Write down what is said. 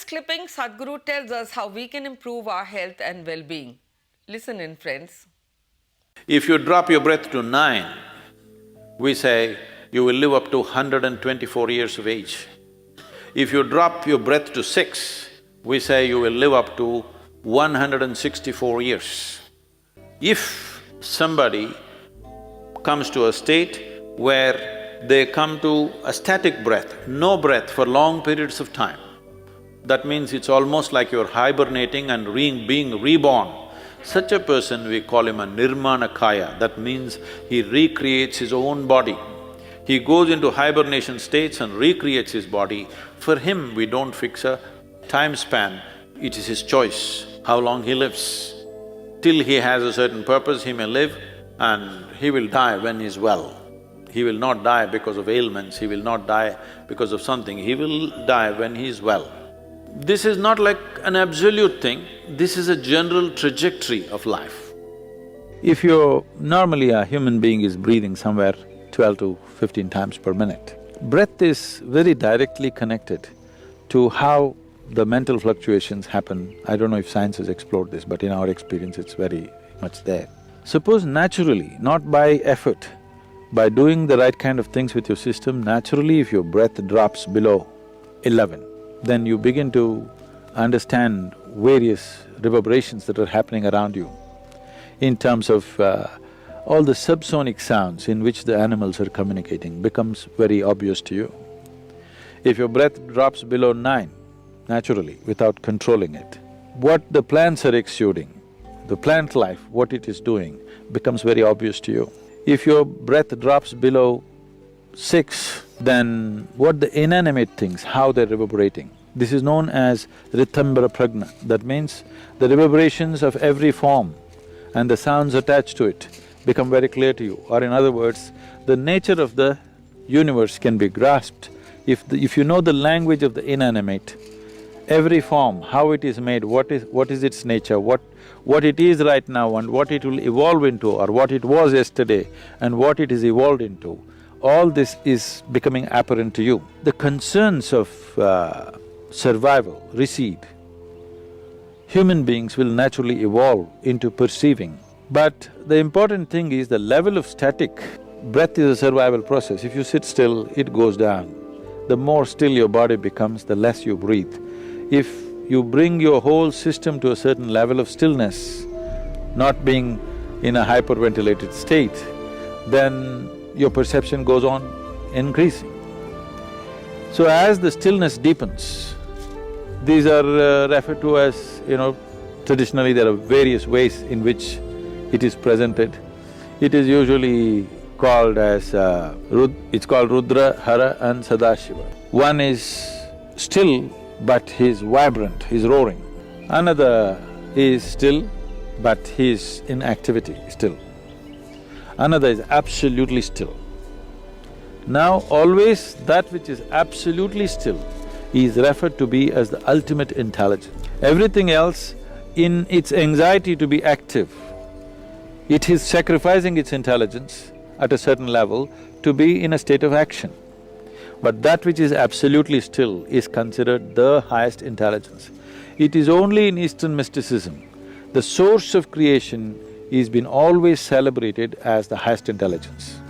clipping, Sadhguru tells us how we can improve our health and well-being. Listen in, friends. If you drop your breath to 9, we say you will live up to 124 years of age. If you drop your breath to 6, we say you will live up to 164 years. If somebody comes to a state where they come to a static breath, no breath for long periods of time, that means it's almost like you're hibernating and being reborn. Such a person, we call him a nirmanakaya, that means he recreates his own body. He goes into hibernation states and recreates his body. For him, we don't fix a time span, it is his choice how long he lives. Till he has a certain purpose, he may live and he will die when he's well. He will not die because of ailments, he will not die because of something, he will die when he's well. This is not like an absolute thing, this is a general trajectory of life. If normally a human being is breathing somewhere 12 to 15 times per minute, breath is very directly connected to how the mental fluctuations happen. I don't know if science has explored this, but in our experience it's very much there. Suppose naturally, not by effort, by doing the right kind of things with your system, naturally if your breath drops below 11, then you begin to understand various reverberations that are happening around you in terms of all the subsonic sounds in which the animals are communicating becomes very obvious to you. If your breath drops below 9, naturally, without controlling it, what the plants are exuding, the plant life, what it is doing, becomes very obvious to you. If your breath drops below 6, then what the inanimate things, how they're reverberating, this is known as ritambara pragna. That means the reverberations of every form and the sounds attached to it become very clear to you. Or in other words, the nature of the universe can be grasped if you know the language of the inanimate. Every form, how it is made, what is its nature, what it is right now and what it will evolve into, or what it was yesterday and what it is evolved into, all this is becoming apparent to you. The concerns of survival recede. Human beings will naturally evolve into perceiving. But the important thing is the level of static. Breath is a survival process. If you sit still, it goes down. The more still your body becomes, the less you breathe. If you bring your whole system to a certain level of stillness, not being in a hyperventilated state, then your perception goes on increasing. So as the stillness deepens, these are referred to as, traditionally there are various ways in which it is presented. It is usually called as it's called Rudra, Hara and Sadashiva. One is still but he's vibrant, he's roaring. Another is still but he's in activity still. Another is absolutely still. Now always that which is absolutely still is referred to be as the ultimate intelligence. Everything else, in its anxiety to be active, it is sacrificing its intelligence at a certain level to be in a state of action. But that which is absolutely still is considered the highest intelligence. It is only in Eastern mysticism, the source of creation is been always celebrated as the highest intelligence.